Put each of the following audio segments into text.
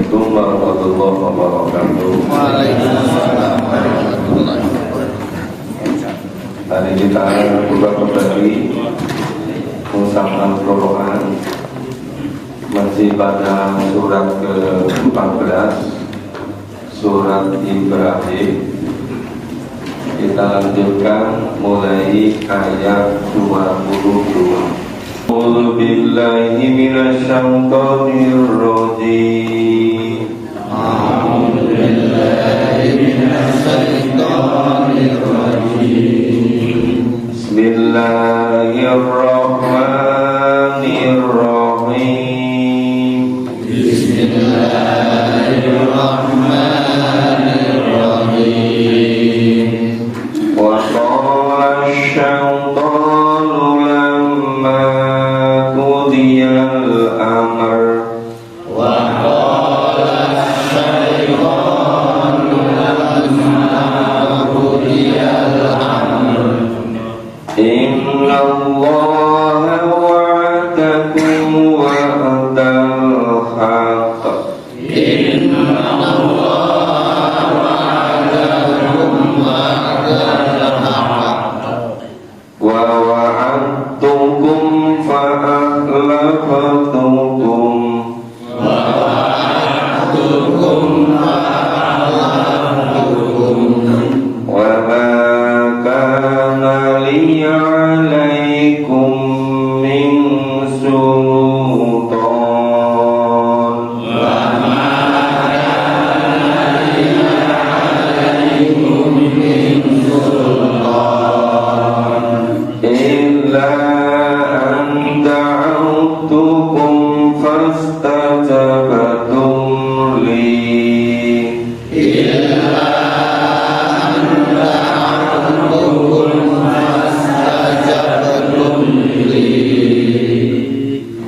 Assalamualaikum warahmatullahi wabarakatuh. Waalaikumsalam warahmatullahi wabarakatuh. Hari kita buka kembali Mushaf Al-Quran, masih pada surat ke-14, surat Ibrahim. Kita lanjutkan mulai ayat 22. A'udzu billahi minasyaitonir rajim. A'udzu billahi minasyaitonir rajim. Bismillahirrahmanirrahim. Bismillahirrahmanirrahim. Wa qala asy-syaitanu lamma qudiyal amr. Wa qala asy-syaitanu lamma qudiyal amr. Innallaha wa'adakum wa'dal haqq. Wa wa'adtukum fa'akhlaftukum. Wa ma kana li 'alaikum min sultan. Illa an da'awtukum fastajabtum li.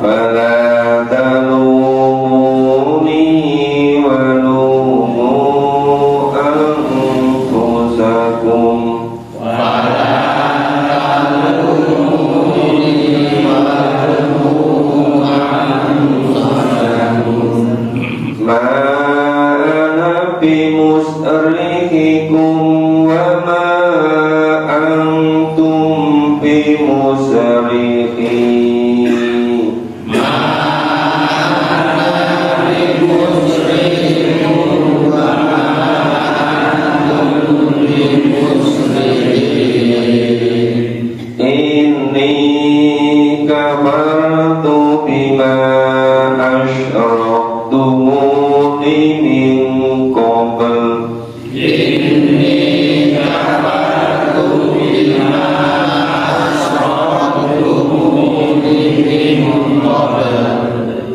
Fala talumuni wa lumu anfusakum. Ma ana bimusrihikum wa ma antum bimusrihi. Inni kafartu bima asyraktumuni min qabl.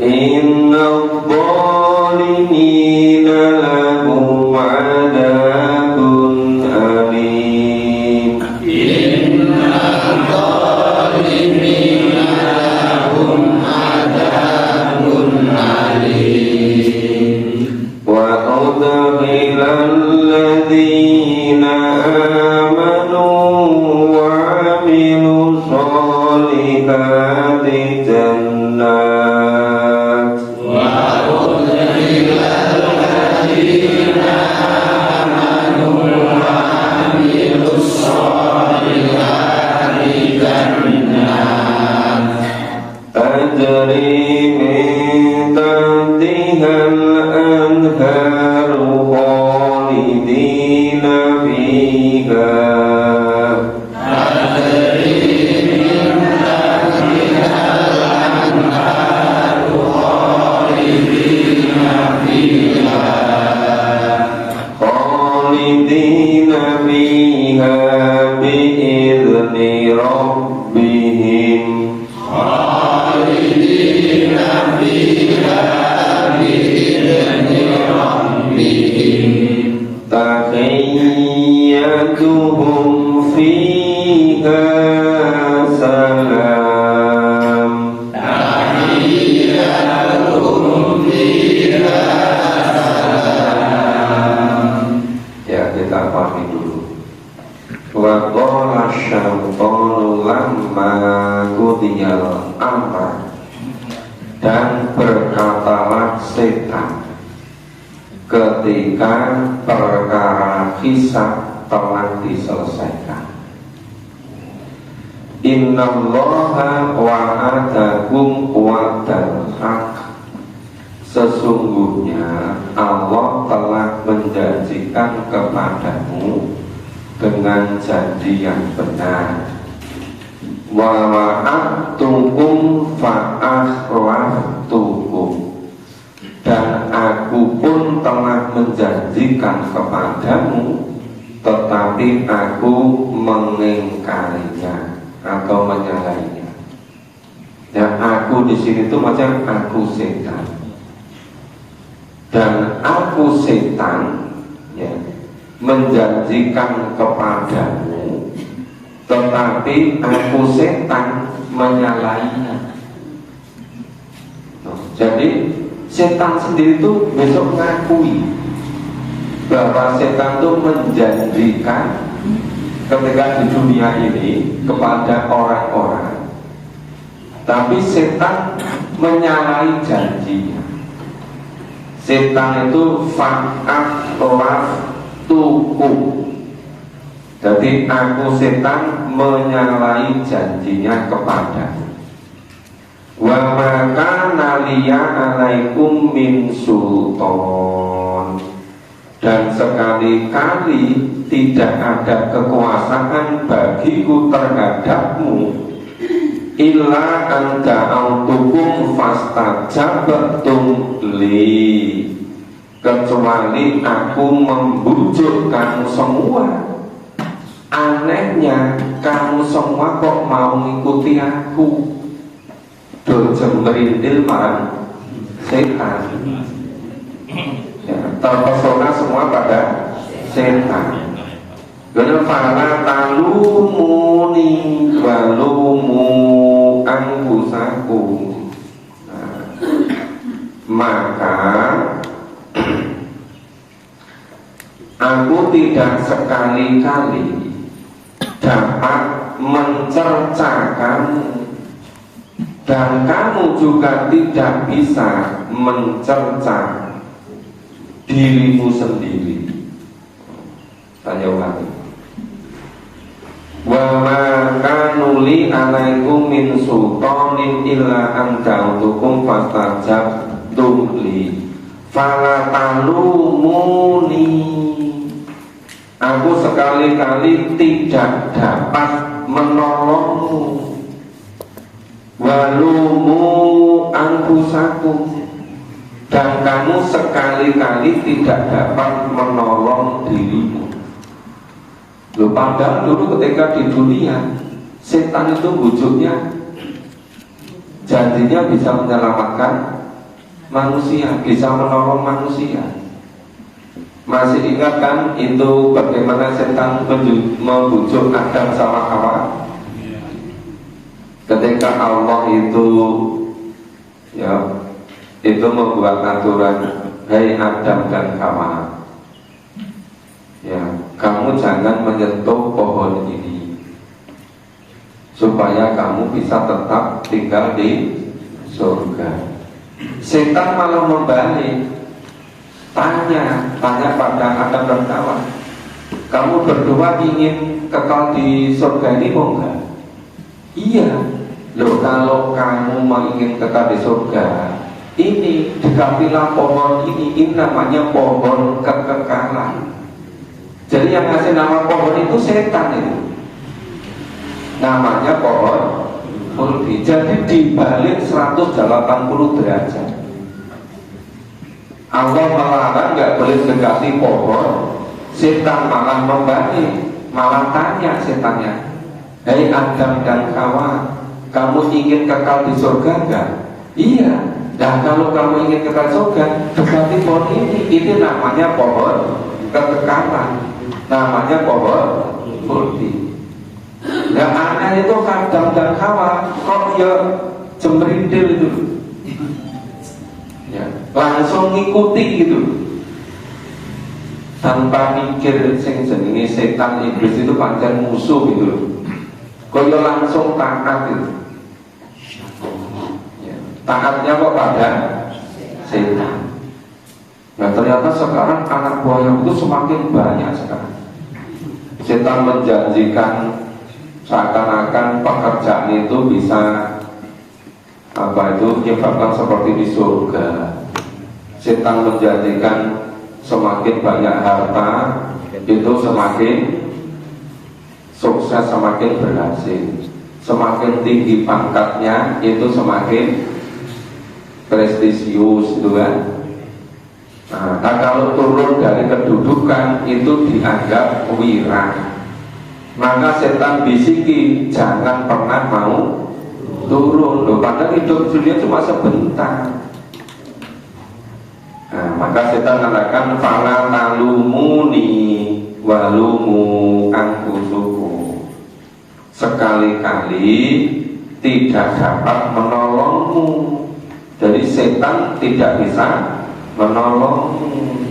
Inna adh-dhalimina lahum 'adabun alim. Wa udkhilal ladzina amanu wa 'amilus sholihati jannat. Tajri min tahtihal anharu khalidina fiha. Khalidina fiha bi'izni rabbihim. Tahiyyatuhum fiha salam. Ya, kita pahami dulu. Wa qala asy-syaitanu lamma qudiyal amr. Dan berkatalah setan ketika perkara hisab telah diselesaikan. Innallaha wa'adakum wa'dal haq. Sesungguhnya Allah telah menjanjikan kepadamu dengan janji yang benar. Wa wa'adtukum fa'akhlaftukum. Dan aku pun telah menjanjikan kepadamu, tetapi aku mengingkarinya atau menyalahinya. Ya, aku di sini tuh macam aku setan. Dan aku setan, ya, menjanjikan kepadamu, tetapi aku setan menyalahinya. Jadi setan sendiri itu besok ngakui bahwa setan itu menjanjikan ketika di dunia ini kepada orang-orang, tapi setan menyalahi janjinya. Setan itu fa'akhlaftukum. Jadi aku setan menyalahi janjinya kepadamu. Wa maka nalia alaikum min sultan. Dan sekali-kali tidak ada kekuasaan bagiku terhadapmu illa anta autukum fastajabtum li, kecuali aku membujuk kamu semua. Anehnya kamu semua kok mau mengikuti aku. Dojem merindil marang setan, ya, terpesona semua pada setan. Karena fala talumuni walumu anfusakum. Maka aku tidak sekali-kali dapat mencerca kamu, dan kamu juga tidak bisa mencerca dirimu sendiri. Tanya ulangi. Wa ma kanuli alaikum min sultanin illa an ta'utukum fastajabtum li fala talumuni. Aku sekali-kali tidak dapat menolongmu. Walumu anfusakum, dan kamu sekali-kali tidak dapat menolong dirimu. Loh, padahal dulu ketika di dunia setan itu wujudnya janjinya bisa menyelamatkan manusia, bisa menolong manusia. Masih ingat kan itu bagaimana setan membujuk Adam sama Hawa? Ketika Allah itu, ya, itu membuat aturan, hai Adam dan Hawa, ya, kamu jangan menyentuh pohon ini supaya kamu bisa tetap tinggal di surga. Setan malah membalik, tanya pada Adam dan Hawa, kamu berdua ingin kekal di surga ini mau enggak? Iya. Loh, kalau kamu ingin kekal di surga ini, dekatilah pohon ini namanya pohon kekekalan. Jadi yang ngasih nama pohon itu setan itu, namanya pohon khuldi. Jadi dibalik 180 derajat. Allah melarang nggak boleh dekati pohon, setan malah membalik, malah tanya setannya, hei Adam dan Hawa, kamu ingin kekal di surga enggak? Iya. Nah, kalau kamu ingin kekal surga, dekati pohon ini namanya pohon kekekalan, namanya pohon khuldi. Nah, aneh itu Adam dan Hawa kok ya jembrindil itu, ya, langsung ngikuti gitu, tanpa mikir sing jenenge setan iblis itu pancen musuh gitu. Kok ya langsung taat gitu. Taatnya kok pada setan. Nah ternyata sekarang anak buahnya itu semakin banyak sekarang. Setan menjanjikan seakan-akan pekerjaan itu bisa menyebabkan seperti di surga. Setan menjanjikan semakin banyak harta itu semakin sukses, semakin berhasil. Semakin tinggi pangkatnya itu semakin prestisius, gitu kan. Nah kalau turun dari kedudukan itu dianggap wira. Maka setan bisiki jangan pernah mau turun loh, padahal hidup dunia cuma sebentar. Nah, maka setan katakan fala talumuni walumu anfusukum. Sekali-kali tidak dapat menolongmu. Jadi setan tidak bisa menolongmu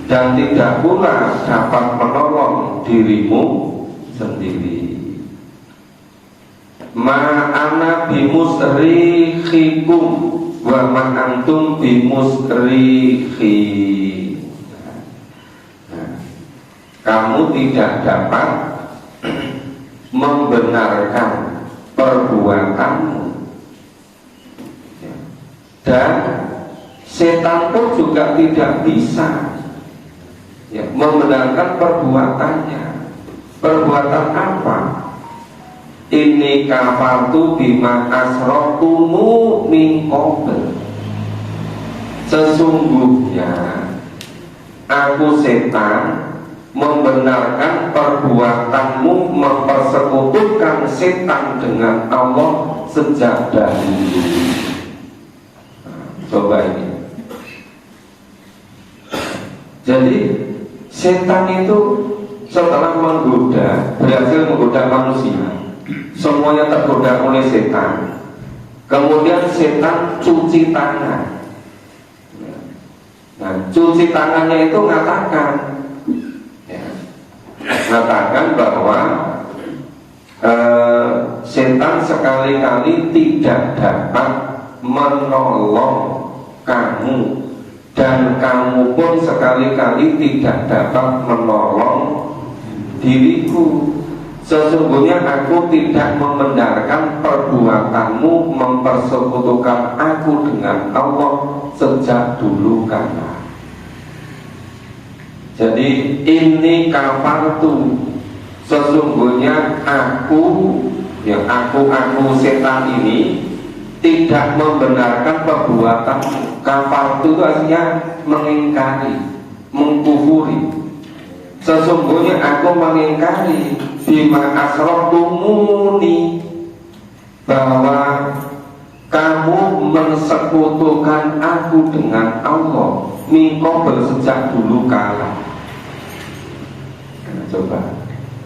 dan tidak pula dapat menolong dirimu sendiri. Ma'ana bimusrikhikum wa ma antum bimusrikhi. Kamu tidak dapat membenarkan perbuatanmu, dan setan pun juga tidak bisa membenarkan perbuatannya. Perbuatan apa? Ini kafartu bima asrokumu min qabl. Sesungguhnya aku setan membenarkan perbuatanmu mempersekutukan setan dengan Allah sejak dahulu. Coba ini. Jadi setan itu setelah menggoda, berhasil menggoda manusia, semuanya tergoda oleh setan. Kemudian setan cuci tangan. Nah, cuci tangannya itu mengatakan bahwa setan sekali-kali tidak dapat menolong kamu, dan kamu pun sekali-kali tidak dapat menolong diriku. Sesungguhnya aku tidak membenarkan perbuatanmu mempersekutukan aku dengan Allah sejak dulu kala. Jadi ini kafartu, sesungguhnya aku setan ini tidak membenarkan perbuatan. Kafartu itu artinya mengingkari, mengkufuri. Sesungguhnya aku mengingkari bima asrokumuni, bahwa kamu mensekutukan aku dengan Allah min qabl, sejak dulu kala. Nah, coba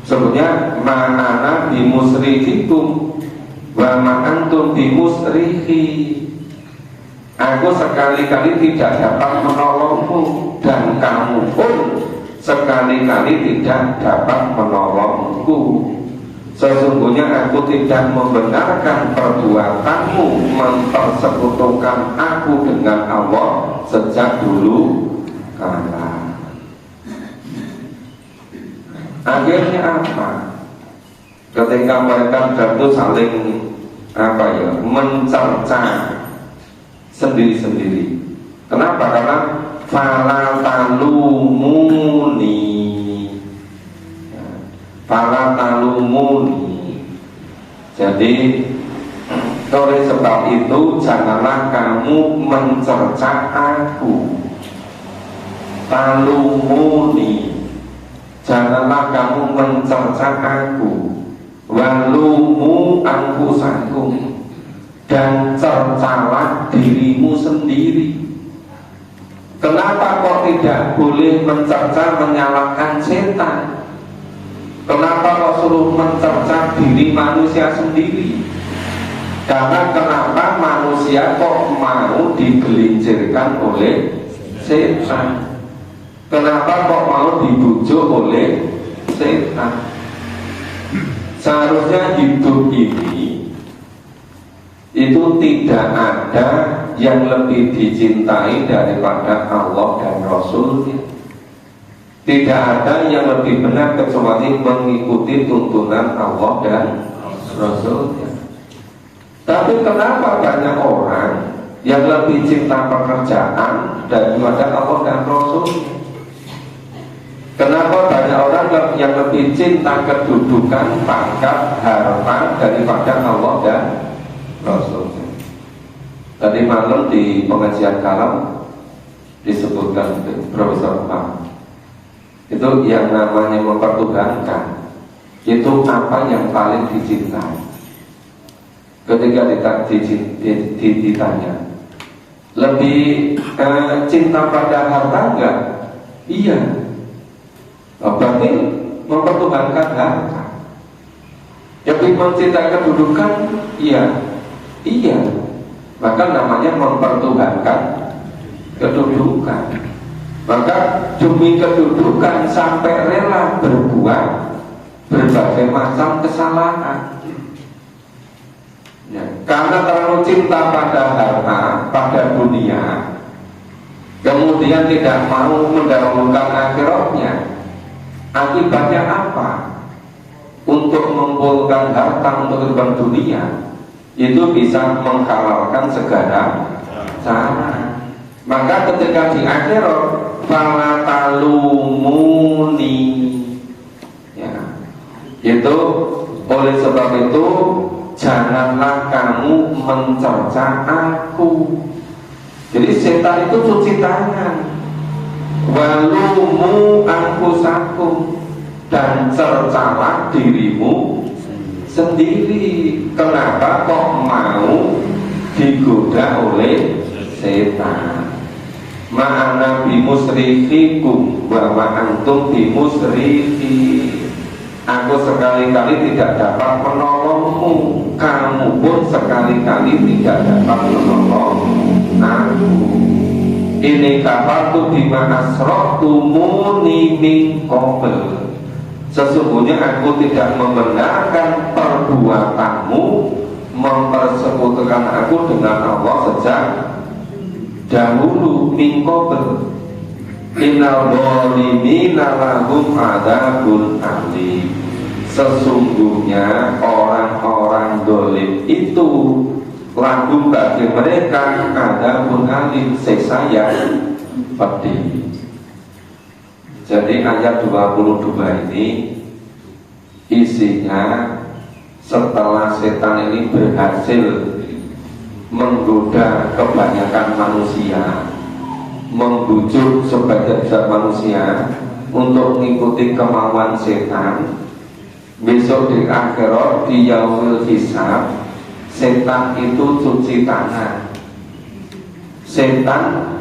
sebenarnya ma'ana bimusrikikum wa ma'antum bimusrikhi. Aku sekali-kali tidak dapat menolongmu, dan kamu pun sekali-kali tidak dapat menolongku. Sesungguhnya aku tidak membenarkan perbuatanmu mempersekutukan aku dengan Allah sejak dulu kala. Akhirnya apa? Ketika mereka jatuh saling mencerca sendiri-sendiri. Kenapa? Karena fala talumuni, fala talumuni. Jadi oleh sebab itu janganlah kamu mencerca aku. Talumuni, janganlah kamu mencerca aku. Walumu anfusakum, dan cercalah dirimu sendiri. Kenapa kok tidak boleh mencerca menyalahkan setan? Kenapa kok suruh mencerca diri manusia sendiri? Karena kenapa manusia kok mau digelincirkan oleh setan? Kenapa kok mau dibujuk oleh setan? Seharusnya hidup ini itu tidak ada yang lebih dicintai daripada Allah dan Rasulnya. Tidak ada yang lebih benar kecuali mengikuti tuntunan Allah dan Rasulnya. Tapi kenapa banyak orang yang lebih cinta pekerjaan daripada Allah dan Rasulnya? Kenapa banyak orang yang lebih cinta kedudukan, pangkat, harta daripada Allah dan Rasulnya? Tadi malam di pengajian kalam disebutkan Profesor Pak, itu yang namanya mempertuhankan itu apa yang paling dicintai. Ketika ditanya lebih cinta pada harta enggak? Iya. Berarti mempertuhankan harta. Lebih mencintai kedudukan? Iya. Iya. Maka namanya mempertuhankan kedudukan. Maka demi kedudukan sampai rela berbuat berbagai macam kesalahan. Ya, karena terlalu cinta pada harta, pada dunia, kemudian tidak mau mendahulukan akhiratnya. Akibatnya apa? Untuk mengumpulkan harta untuk kehidupan dunia, itu bisa menghalalkan segala cara. Maka ketika di akhirat, fala talumuni, ya, itu oleh sebab itu janganlah kamu mencerca aku. Jadi setan itu cuci tangan. Walumu anfusakum, dan cercalah dirimu sendiri. Kenapa kok mau digoda oleh setan? Ma'ana bimusrihikum wa ma'antum bimusrihi. Aku sekali-kali tidak dapat menolongmu, kamu pun sekali-kali tidak dapat menolong aku. Ini kafartu bima asroktumuni min qabl. Sesungguhnya aku tidak membenarkan perbuatanmu mempersekutukan aku dengan Allah sejak dahulu. Min qabl. Innal zalimina lahum adzabun alim. Sesungguhnya orang-orang dolim itu lagu bagi mereka adzabun alim, siksa yang pedih. Jadi ayat 22 ini isinya setelah setan ini berhasil menggoda kebanyakan manusia, membujuk sebagian besar manusia untuk mengikuti kemauan setan. Besok di akhirat, di yaumil hisab, setan itu cuci tangan. Setan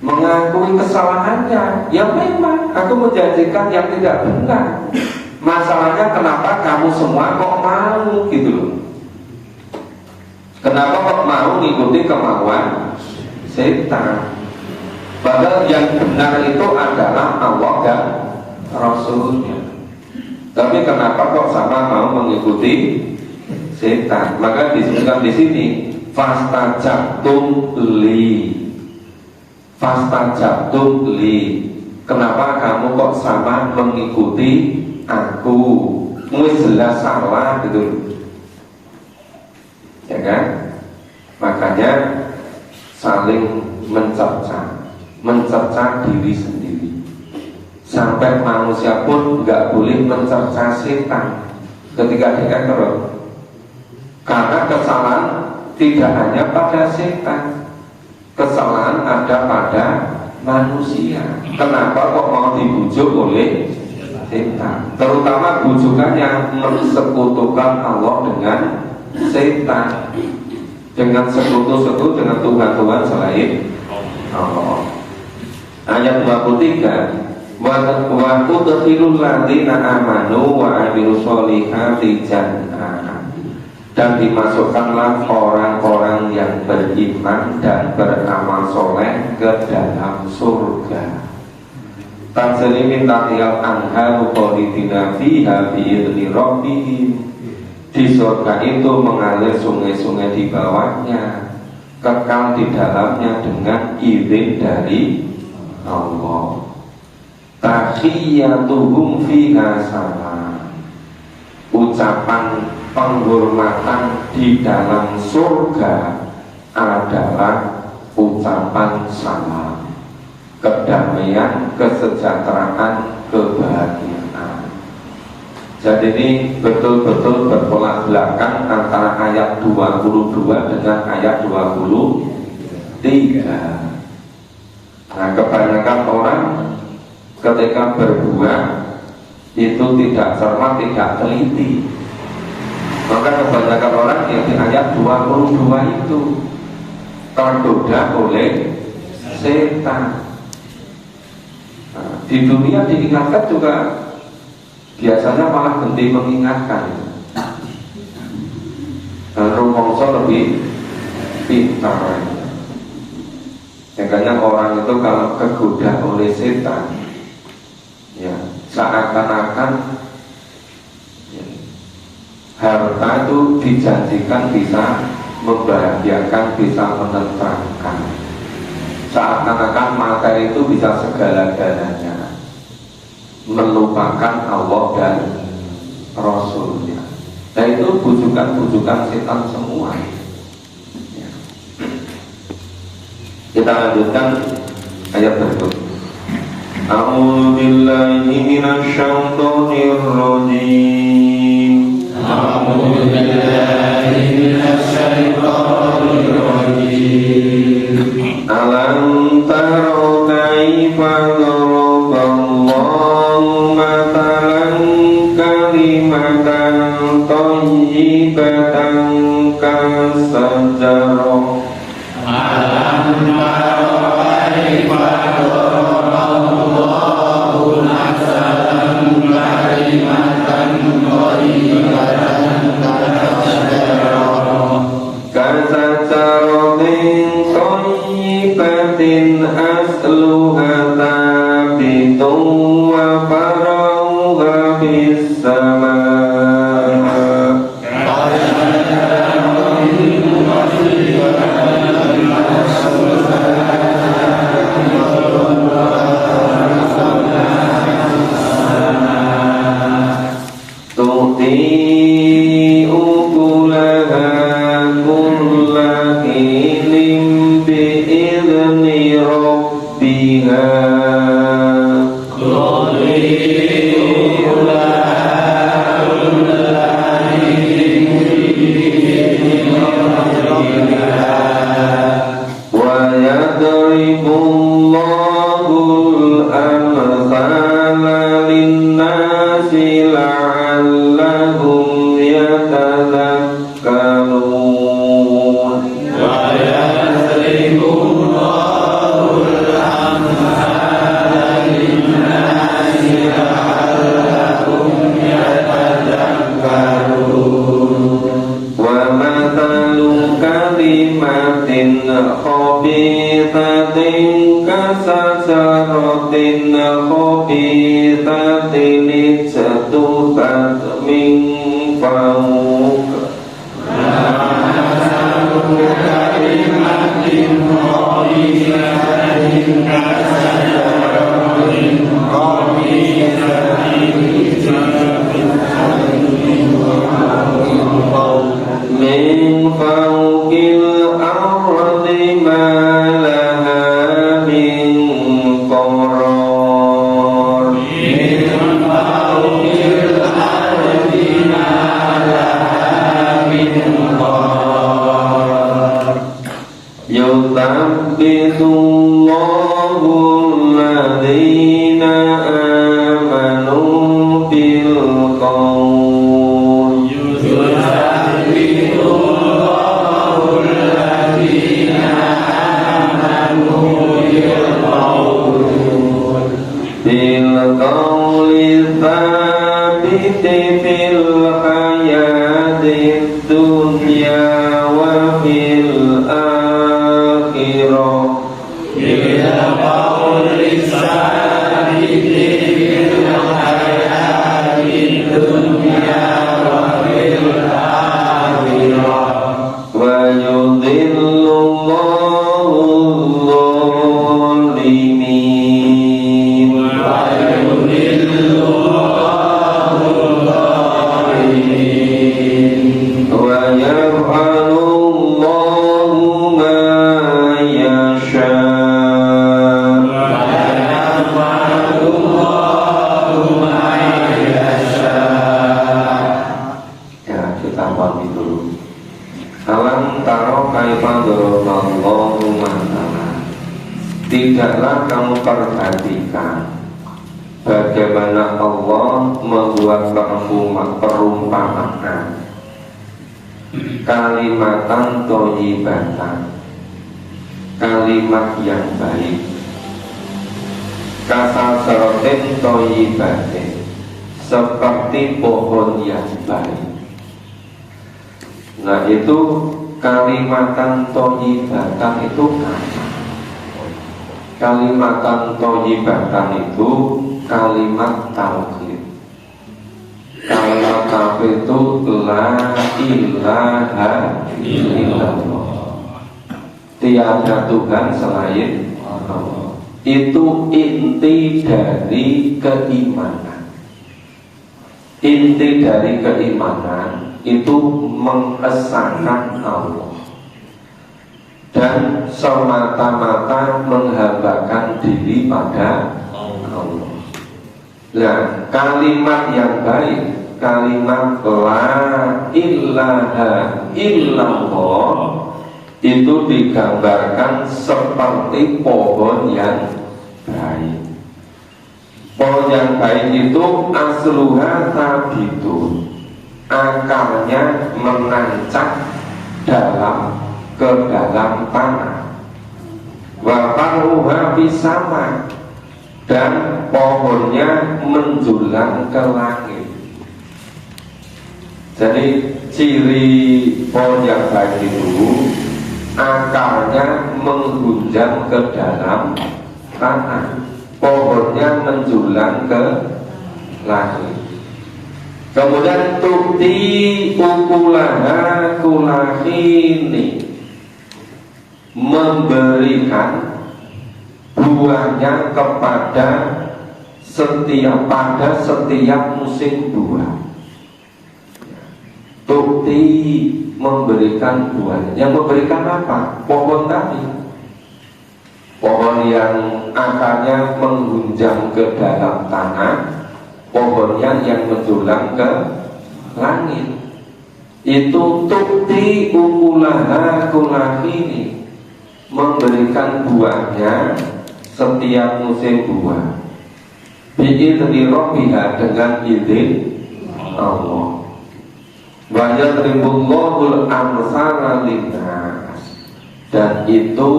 mengakui kesalahannya. Ya memang aku menjanjikan yang tidak benar. Masalahnya kenapa kamu semua kok mau gitu loh? Kenapa kok mau mengikuti kemauan setan? Padahal yang benar itu adalah Allah dan Rasulnya. Tapi kenapa kok sama mau mengikuti setan? Maka disebutkan di sini fastajabtum li. Fastajabtum li. Kenapa kamu kok sama mengikuti aku? Wis jelas salah gitu. Ya kan? Makanya saling mencerca diri sendiri. Sampai manusia pun nggak boleh mencerca setan ketika di akhirat. Karena kesalahan tidak hanya pada setan, kesalahan ada pada manusia. Kenapa kok mau dibujuk oleh setan? Terutama bujukan yang mensekutukan Allah dengan setan, dengan sekutu-sekutu dengan Tuhan-Tuhan selain Allah. Ayat 23, wa tudkhilul ladzina amanu wa amilus sholihati jannah, dan dimasukkanlah orang-orang yang beriman dan beramal soleh ke dalam surga. Tajri min tahtihal anharu khalidina fiha bi'idzni rabbihim, Di surga itu mengalir sungai-sungai di bawahnya, kekal di dalamnya dengan izin dari Allah. Tahiyyatuhum fiha salam. Ucapan penghormatan di dalam surga adalah ucapan salam, kedamaian, kesejahteraan, kebahagiaan. Jadi ini betul-betul bertolak belakang antara ayat 22 dengan ayat 23. Nah, kebanyakan orang ketika berbuat itu tidak cermat, tidak teliti. Maka kebanyakan orang yang di ayat 22 itu tergoda oleh setan. Nah, di dunia diingatkan juga biasanya malah berhenti mengingatkan. Dan rumongso lebih pintar. Makanya orang itu kalau kegoda oleh setan, ya seakan-akan ya, harta itu dijanjikan bisa membahagiakan, bisa menenteramkan. Seakan-akan materi itu bisa segala-galanya, melupakan Allah dan Rasulnya. Nah itu bujukan-bujukan setan semua. Ya. Kita lanjutkan ayat berikut. A'udzu billahi minasy syaithanir rajim. A'udzu billahi minasy syaithanir rajim. Alam taro kaifa daraballahu matalan kalimatan thayyibatan kasajarah. Alam taro kaifa daraballahu matalan kalimatan thayyibatan kasajarah. Kasajaratin thayyibatin asluha thabitun wa farauha bis samaa. Tu'ti ukulaha kulla hinin bi'izni rabbiha. Wa yadribullahul amthala linnasi la'allahum yatadhakkarun. Wa yadribullahul amthala linnasi la'allahum yatadhakkarun. Wa mathalu kalimatin khabithatin kasajaratin khabithatin ijtubat min fawqa. Min fawqil ardi ma laha min qarar. Yuthabbitullahu alladhina amanu bil qawl. Bil qawli thabiti fil hayatid dunya wa fil akhirah. kaifa daraballahu mathalan. Tidaklah kamu perhatikan bagaimana Allah membuat perumpamaan kalimatan thayyibatan, kalimat yang baik, kasasaratin thayyibatin, seperti pohon yang baik. Nah itu kalimatan thayyibatan itu apa? Kalimatan thayyibatan itu kalimat tauhid. Kalimat tauhid itu la ilaha illallah, tiada Tuhan selain Allah. Itu inti dari keimanan. Inti dari keimanan itu mengesahkan Allah dan semata-mata menghambakan diri pada Allah. Nah, kalimat yang baik, kalimat la ilaha illallah itu digambarkan seperti pohon yang baik. Pohon yang baik itu asluha tabitun, akarnya menancap ke dalam tanah. Wa faruha bisama, dan pohonnya menjulang ke langit. Jadi ciri pohon yang baik itu akarnya menghunjam ke dalam tanah, pohonnya menjulang ke langit. Kemudian tukti ukulaha kulahini, memberikan buahnya pada setiap musim buah. Tukti memberikan buahnya. Yang memberikan apa? Pohon tadi. Pohon yang akarnya menghunjam ke dalam tanah, pohonnya yang menjulang ke langit. Itu tukti ukulaha kulahini, memberikan buahnya setiap musim buah. Bi'idni rabbiha, dengan izin Allah. Wa yadribullahul amsala linnas, dan itu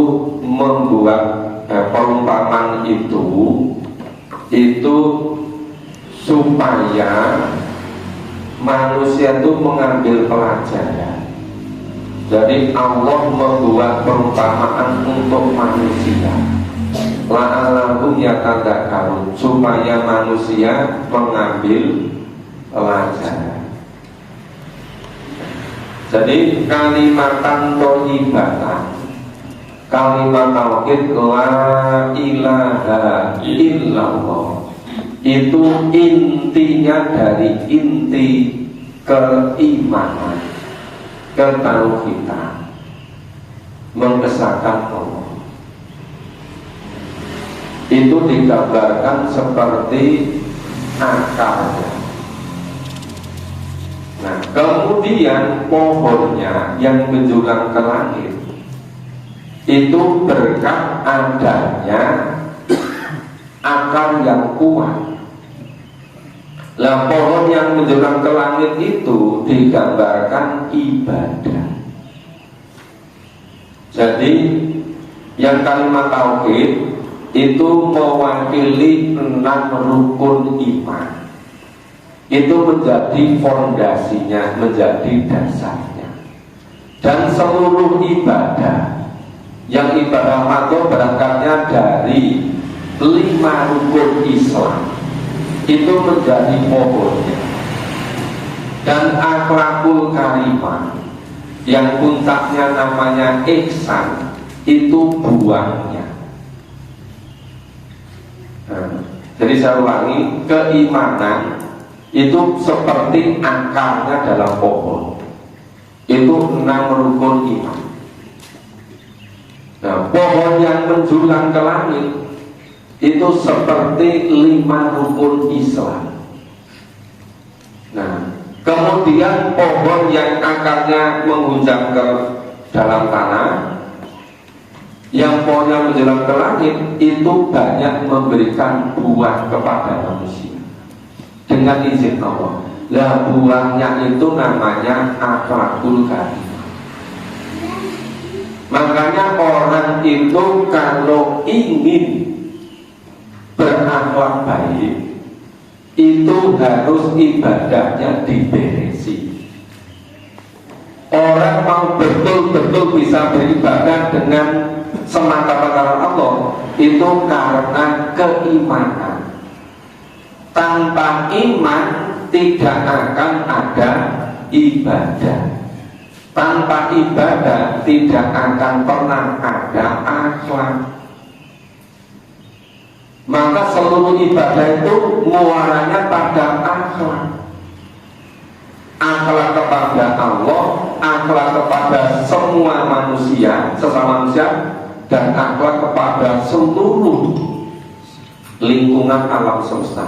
membuat perumpamaan itu supaya manusia itu mengambil pelajaran. Jadi Allah membuat perumpamaan untuk manusia, la'allahum yatadzakkarun, supaya manusia mengambil pelajaran. Jadi kalimatan thayyibatan, kalimat tauhid la ilaha illallah, itu intinya dari inti keimanan, ketauhidan, mengesahkan Allah. Itu digambarkan seperti akarnya. Nah, kemudian pohonnya yang menjulang ke langit itu berkat adanya akar yang kuat. Lah, pohon yang menjulang ke langit itu digambarkan ibadah. Jadi yang kalimat tauhid itu mewakili 6 rukun iman. Itu menjadi fondasinya, menjadi dasarnya. Dan seluruh ibadah, yang ibadah makhluk berangkatnya dari 5 rukun Islam, itu menjadi pohonnya. Dan akhlakul karimah, yang puncaknya namanya ihsan, itu buahnya. Nah, jadi saya ulangi, keimanan itu seperti akarnya dalam pohon. Itu 6 rukun iman. Nah, pohon yang menjulang ke langit itu seperti 5 rukun Islam. Nah, kemudian pohon yang akarnya menghunjam ke dalam tanah, yang pohonnya menjelang ke langit itu banyak memberikan buah kepada manusia dengan izin Allah. Lah buahnya itu namanya akhlakul karimah. Makanya orang itu kalau ingin berakhlak baik itu harus ibadahnya diberesi. Orang mau betul-betul bisa beribadah dengan semata-mata Allah itu karena keimanan. Tanpa iman tidak akan ada ibadah. Tanpa ibadah tidak akan pernah ada akhlak. Maka seluruh ibadah itu muaranya pada akhlak. Akhlak kepada Allah, akhlak kepada semua manusia, sesama manusia, dan akhlak kepada seluruh lingkungan alam semesta.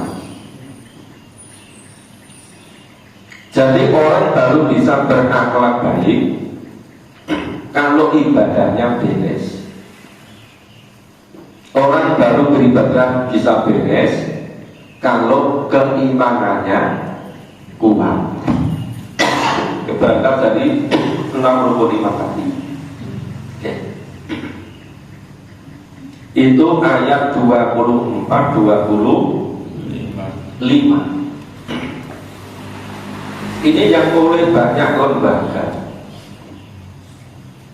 Jadi orang baru bisa berakhlak baik kalau ibadahnya beres. Orang baru beribadah bisa beres kalau keimanannya kuat. Berangkat dari 65 tadi. Itu ayat 24-25. Ini yang oleh banyak lembaga,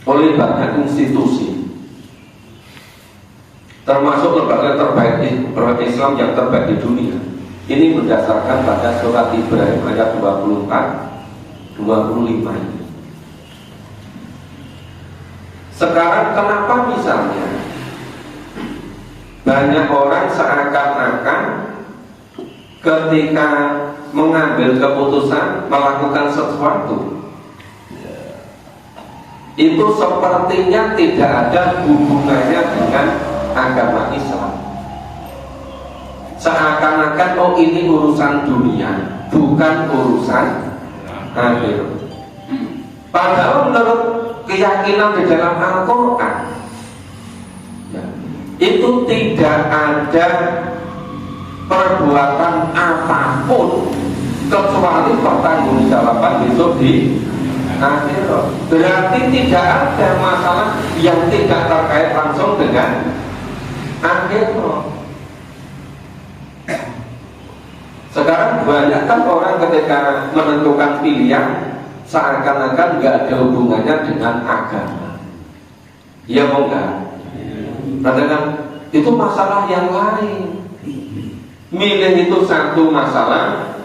oleh banyak institusi, termasuk lembaga terbaik Islam yang terbaik di dunia. Ini berdasarkan pada surat Ibrahim ayat 24-25 ini. Sekarang kenapa misalnya banyak orang seakan-akan ketika mengambil keputusan melakukan sesuatu itu sepertinya tidak ada hubungannya dengan agama Islam. Seakan-akan oh ini urusan dunia, bukan urusan akhirat. Padahal menurut keyakinan di dalam Al-Quran itu tidak ada perbuatan apapun kecuali pertanggungjawaban besok di akhirat. Berarti tidak ada masalah yang tidak terkait langsung dengan akhirat. Sekarang banyak kan orang ketika menentukan pilihan seakan-akan nggak ada hubungannya dengan agama. Iya mau nggak? Kadang-kadang itu masalah yang lain. Milih itu satu masalah,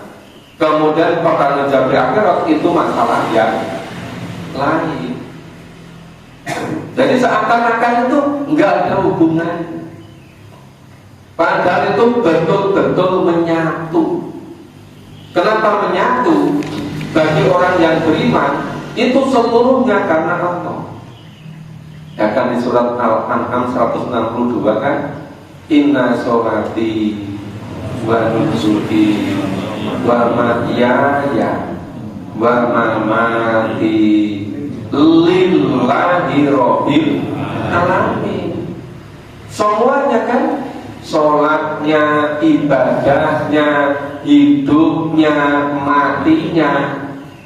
kemudian pertanggungjawab di akhirat itu masalah yang lain. Jadi seakan-akan itu nggak ada hubungan. Padahal itu betul-betul menyatu. Kenapa menyatu? Bagi orang yang beriman itu seluruhnya karena Allah. Ya kan di surat Al-An'am 162 kan, inna sholati wa nusuki wa mahyaya wa mamati lillahi rabbil alamin. Semuanya kan, sholatnya, ibadahnya, hidupnya, matinya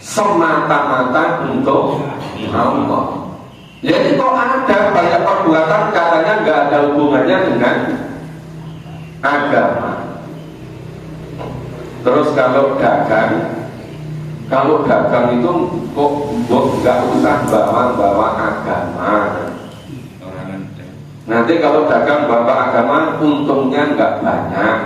semata-mata untuk Allah. Jadi kok ada banyak perbuatan katanya nggak ada hubungannya dengan agama. Terus kalau dagang itu kok nggak usah bawa agama. Nanti kalau dagang bawa agama untungnya nggak banyak.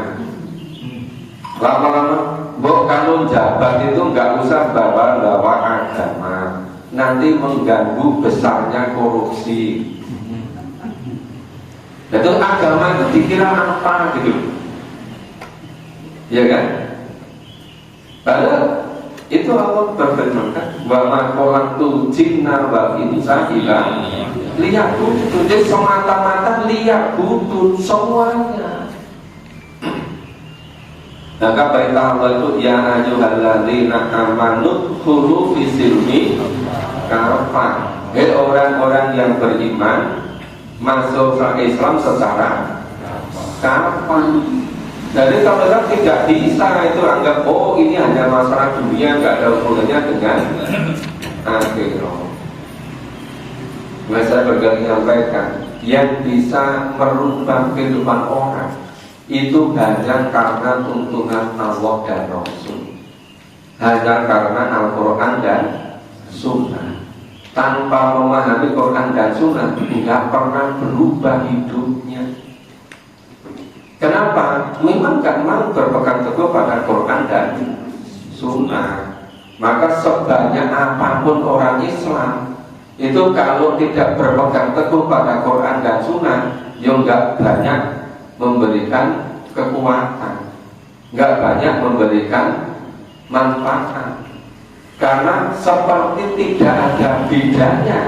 Lama-lama kalau jabat itu nggak usah bawa agama. Nanti mengganggu besarnya korupsi. Itu agama itu dikira apa gitu, ya kan? Padahal itu Allah berfirman kan, wa ma khalaqtul jinna wal insa illa liya'budun. Jadi semata-mata liya'budun semuanya. Maka perintah Allah itu ya ayyuhalladzina amanu khulu fi silmi kafa Orang-orang yang beriman masuk ke Islam secara kapan? Jadi kalau tidak bisa itu anggap oh ini hanya masalah dunia, nggak ada hubungannya dengan akhirat. Saya berkali sampaikan, yang bisa merubah kehidupan orang itu hanya karena tuntunan Allah dan Rasul, hanya karena Al-Quran dan Sunnah. Tanpa memahami Quran dan Sunnah tidak pernah berubah hidupnya. Kenapa? Memang gak mau berpegang teguh pada Quran dan Sunnah. Maka sebanyak apapun orang Islam itu kalau tidak berpegang teguh pada Quran dan Sunnah, ya nggak banyak memberikan kekuatan, nggak banyak memberikan manfaat, karena seperti tidak ada bedanya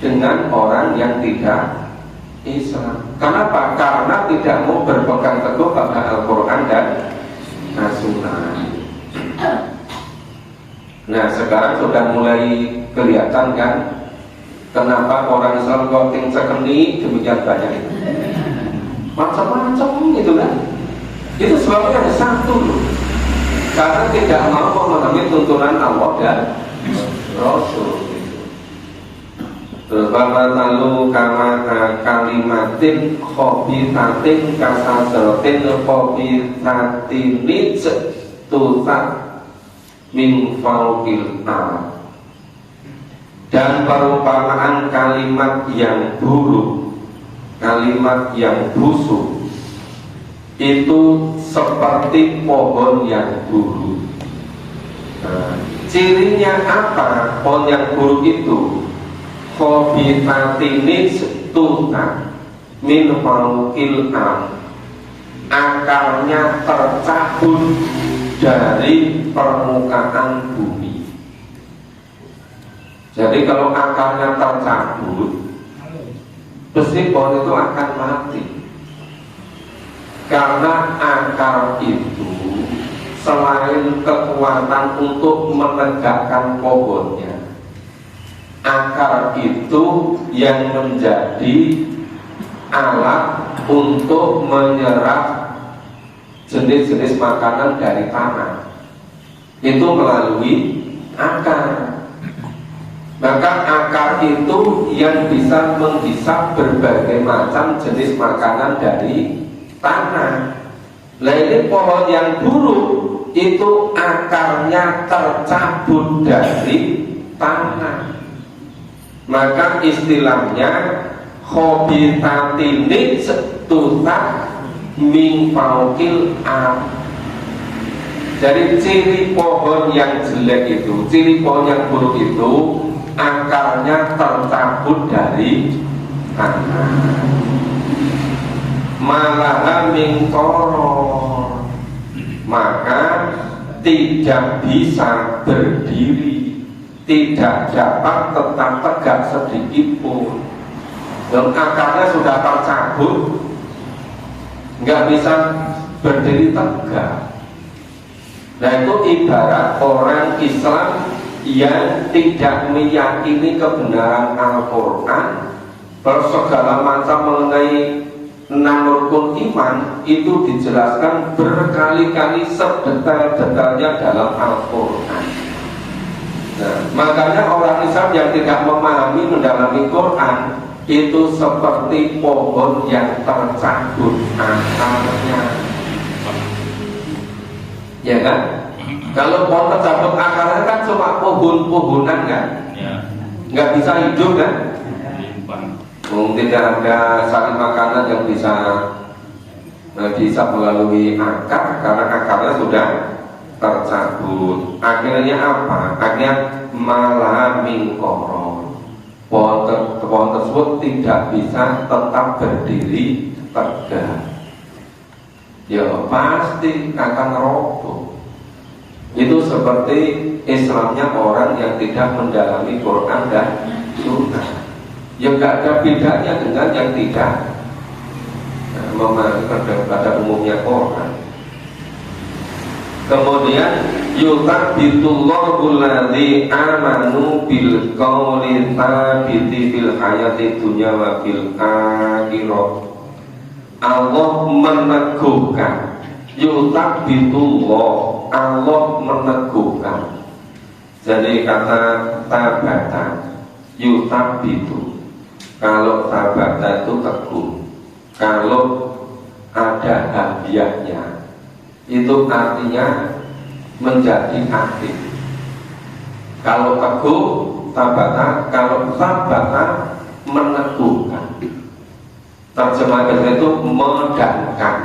dengan orang yang tidak Islam. Kenapa? Karena tidak mau berpegang teguh pada Al-Quran dan Sunnah. Nah sekarang sudah mulai kelihatan kan kenapa orang Islam kok sekeni demikian banyak itu, macam-macam gitu kan. Itu sebabnya ada satu loh, karena tidak mau memahami tuntunan Allah dan Rasul. Terus lalu kama kalimatin khobitatin kasasratin khobitatin tutak min fauqil alam. Dan perumpamaan kalimat yang buruk, kalimat yang busuk itu seperti pohon yang buruk. Nah, cirinya apa pohon yang buruk itu? Khobitatinis tutak min fauqil alam. Akarnya tercabut dari permukaan bumi. Jadi kalau akarnya tercabut, pasti pohon itu akan mati. Karena akar itu selain kekuatan untuk menegakkan pohonnya, akar itu yang menjadi alat untuk menyerap jenis-jenis makanan dari tanah. Itu melalui akar. Maka akar itu yang bisa menghisap berbagai macam jenis makanan dari tanah. Nah ini pohon yang buruk itu akarnya tercabut dari tanah. Maka istilahnya khobitatinit tutak min fauqil am. Jadi ciri pohon yang jelek itu, ciri pohon yang buruk itu akarnya tercabut dari tanah. Malaha min koror, maka tidak bisa berdiri, tidak dapat tetap tegak sedikit pun. Dan akarnya sudah tercabut, nggak bisa berdiri tegak. Nah itu ibarat orang Islam yang tidak meyakini kebenaran Al-Quran, segala macam mengenai 6 rukun iman itu dijelaskan berkali-kali sedetail-detailnya dalam Al-Quran. Nah, makanya orang Islam yang tidak memahami mendalami Quran itu seperti pohon yang tercabut akarnya, ya kan? Kalau pohon tercabut akarnya kan cuma pohon-pohonan kan, nggak bisa hidup kan? Tidak ada sari makanan yang bisa melalui akar karena akarnya sudah tercabut. Akhirnya apa? Akhirnya malah mingkoro. Pohon tersebut tidak bisa tetap berdiri tegak. Ya pasti akan roboh. Itu seperti Islamnya orang yang tidak mendalami Quran dan Sunnah. Ya nggak ada bedanya dengan yang tidak memahami pada umumnya Quran. Kemudian yutabbitullahu alladzi amanu bil qawli tsabiti fil hayati dunya wa fil akhirah. Allah meneguhkan, yutabbitullah, Allah meneguhkan. Jadi kata tabata, yutabbitu, kalau tabata itu teguh, kalau ada hadiahnya itu artinya menjadi aktif. Kalau teguh tabata, kalau tabata meneguhkan. Terjemah bahasa itu medankan,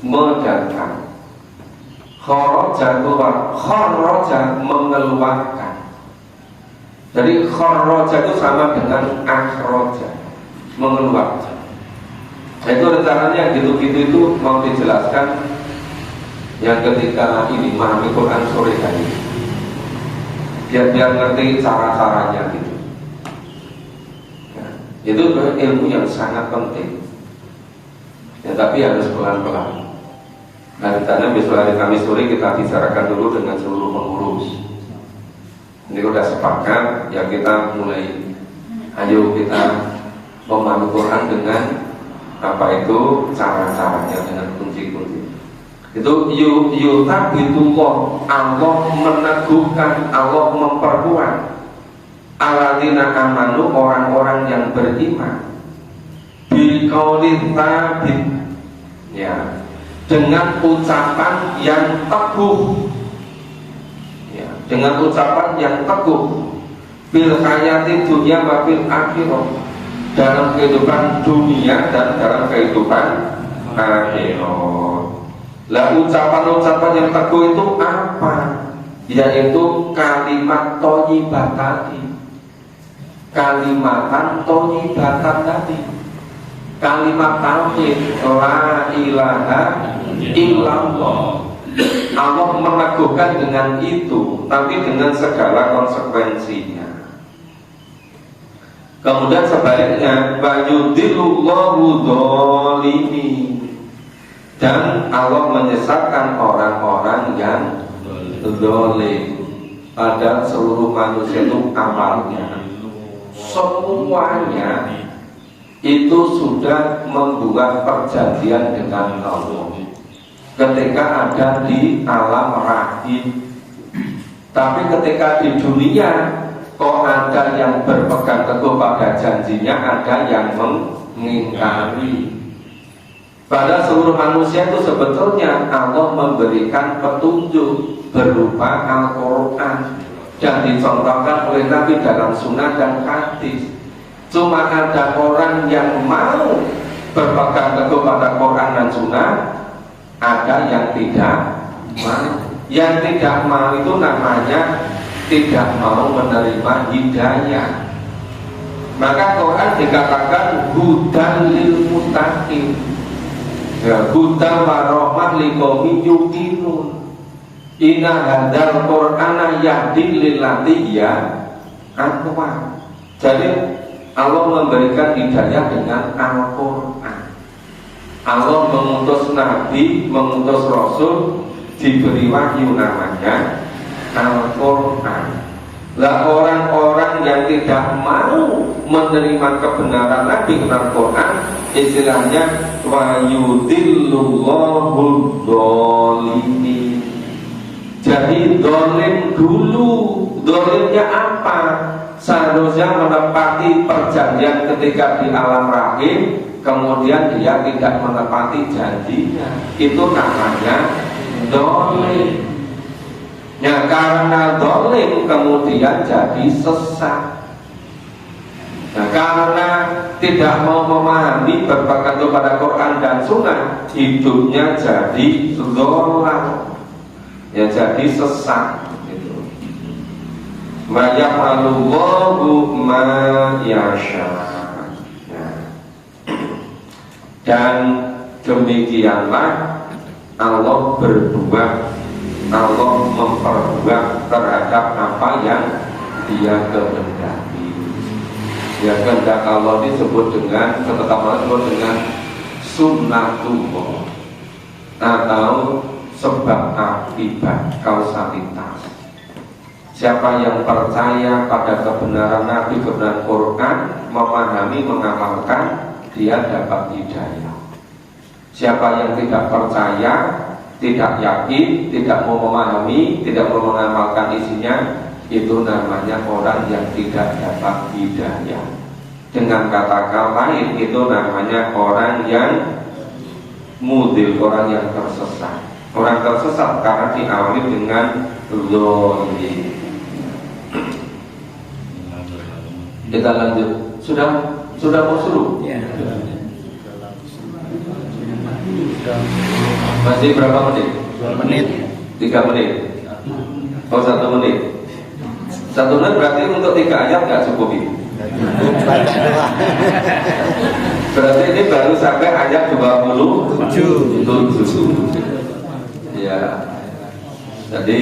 medankan. Kharaja keluar, kharaja mengeluarkan. Jadi kharaja itu sama dengan akhraja, mengeluarkan. Itu rencananya yang gitu-gitu itu mau dijelaskan yang ketika ini memahami Quran sore hari, biar ngerti cara-caranya gitu. Ya, itu ilmu yang sangat penting. Ya, tapi harus pelan-pelan. Nah, rencana besok hari Kamis sore kita bicarakan dulu dengan seluruh pengurus. Ini udah sepakat, ya kita mulai. Ayo kita memahami Quran dengan apa itu cara-caranya, dengan kunci-kunci. Itu yutabbitullah, Allah meneguhkan, Allah memperkuat alladzina amanu, orang-orang yang beriman, biqaulin tsabit, ya, dengan ucapan yang teguh, ya, dengan ucapan yang teguh, fil hayati dunya wa fil akhirah, dalam kehidupan dunia dan dalam kehidupan akhirat. Lah ucapan-ucapan yang teguh itu apa? Yaitu kalimat thayyibah tadi, kalimatan thayyibatan tadi, kalimat tauhid la ilaha illallah. Allah meneguhkan dengan itu, tapi dengan segala konsekuensinya. Kemudian sebaliknya, wayudillullahu dzalimin, dan Allah menyesatkan orang-orang yang zalim. Pada seluruh manusia itu amalnya, semuanya itu sudah membuat perjanjian dengan Allah ketika ada di alam rahim. Tapi ketika di dunia kok ada yang berpegang teguh pada janjinya, ada yang mengingkari. Pada seluruh manusia itu sebetulnya Allah memberikan petunjuk berupa Al-Quran dan dicontohkan oleh Nabi dalam sunnah dan hadis. Cuma ada orang yang mau berpegang teguh pada Quran dan sunnah, ada yang tidak mau. Yang tidak mau itu namanya tidak mau menerima hidayah. Maka Quran dikatakan hudan lil muttaqin, ya, hudan wa rahmah liqaumin yuqinun. Inna hadzal qur'ana yahdi lillati hiya aqwam. Jadi Allah memberikan hidayah dengan Al-Quran. Allah mengutus Nabi, mengutus Rasul, diberi wahyu namanya Al-Quran. Lah orang-orang yang tidak mau menerima kebenaran Nabi Al-Quran, istilahnya wa yudillullahu dzalimin. Jadi dolim dulu, dolimnya apa? Seharusnya menepati perjanjian ketika di alam rahim, kemudian dia tidak menepati janjinya, itu namanya dolim. Ya, karena dolim kemudian jadi sesat. Nah, karena tidak mau memahami berpegang kepada Quran dan Sunnah, hidupnya jadi dzalam, ya, jadi sesat. Ma ya'malullahu ma yasha. Dan demikianlah Allah berbuat, Allah memperbuat terhadap apa yang Dia kehendaki. Ya, kehendak Allah disebut dengan, ketetapan disebut dengan sunnatullah atau sebab akibat kausalitas. Siapa yang percaya pada kebenaran Nabi, kebenaran Quran, memahami, mengamalkan, dia dapat hidayah. Siapa yang tidak percaya, tidak yakin, tidak mau memahami, tidak mau mengamalkan isinya, itu namanya orang yang tidak dapat hidayah. Dengan kata lain, itu namanya orang yang mudil, orang yang tersesat. Orang tersesat karena diawali dengan zolim. Kita lanjut. Sudah mau suruh? Ya. Masih berapa menit? 2 menit. 3 menit. Oh, 1 menit. 1 menit berarti untuk 3 ayat nggak cukup ini. Berarti ini baru sampai ayat 27. Ya. Jadi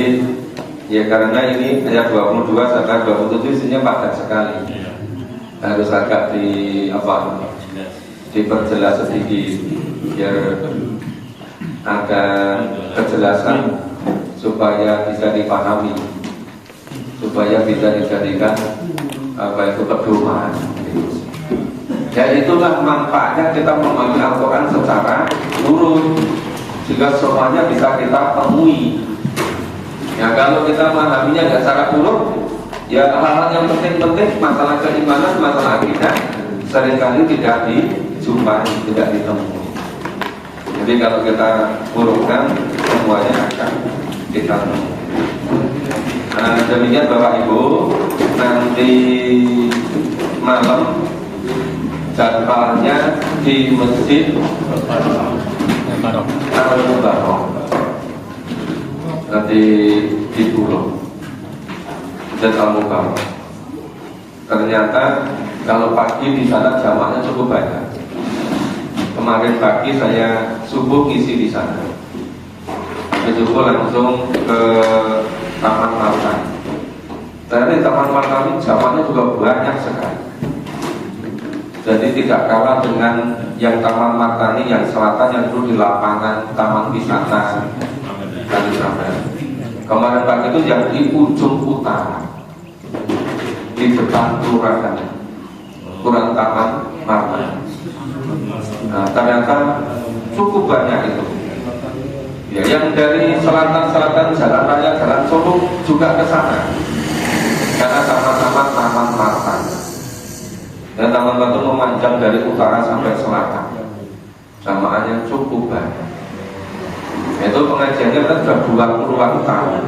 ya karena ini ayat 22 sampai 27 isinya padat sekali. Harus agak diperjelas sedikit biar ada kejelasan supaya bisa dipahami, supaya bisa dijadikan pedoman. Ya itulah manfaatnya kita memahami Al-Quran secara lurus, sehingga semuanya bisa kita temui. Ya kalau kita memahaminya nggak secara lurus, ya hal-hal yang penting-penting, masalah keimanan, masalah akidah seringkali tidak dijumpai, tidak ditemui. Jadi kalau kita urutkan, semuanya akan kita temui. Nah, demikian Bapak Ibu, nanti malam jadwalnya di Masjid Al-Mubarak, nanti di Pulau dan Al-Mubarak. Ternyata kalau pagi di sana jamaahnya cukup banyak. Kemarin pagi saya subuh ngisi di sana. Habis subuh langsung ke Taman Martani. Ternyata di Taman Martani jamaahnya juga banyak sekali. Jadi tidak kalah dengan yang Taman Martani yang selatan yang dulu di lapangan Taman Wisata Kali Surabaya. Kemarin pagi itu yang di ujung utara, di depan Kurang Taman Martani. Nah, ternyata cukup banyak itu. Ya, yang dari selatan Jalan Raya Jalan Solo juga ke sana, karena sama-sama Taman Martani. Dan Taman Martani memanjang dari utara sampai selatan, samaannya cukup banyak. Itu pengajiannya kan sudah 20-an tahun,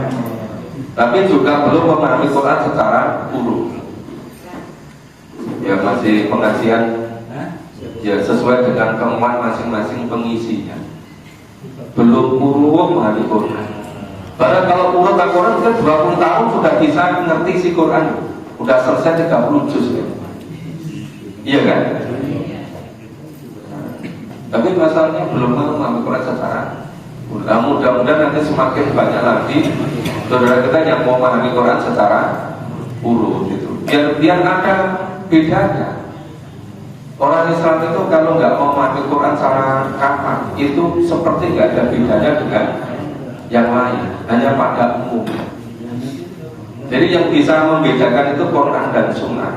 tapi juga belum memahami Quran secara utuh. Ya masih pengajian ya sesuai dengan kemampuan masing-masing pengisinya. Belum urut memahami Quran. Padahal kalau urut Al-Quran kan 20 tahun sudah bisa mengerti si Quran, sudah selesai 30 juz ya. Iya kan? Tapi masalahnya belum memahami Quran secara. Nah, mudah-mudahan nanti semakin banyak lagi saudara kita yang mau memahami Quran secara urut gitu. Biar ada bedanya. Orang Islam itu kalau nggak mau memahami Quran secara kapan, itu seperti nggak ada bedanya dengan yang lain, hanya pada umum. Jadi yang bisa membedakan itu Quran dan Sunnah.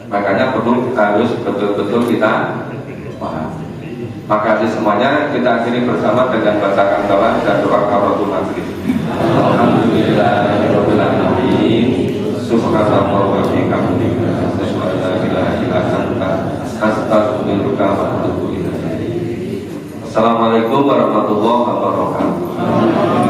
Makanya harus betul-betul kita paham. Maka semuanya kita akhiri bersama dengan bacaan doa dan doa kafaratul majlis. Alhamdulillahirabbil alamin. Subhanallah wa bihamdihi. Asyhadu an la ilaha illa anta astaghfiruka wa atubu ilaik. Assalamualaikum warahmatullahi wabarakatuh.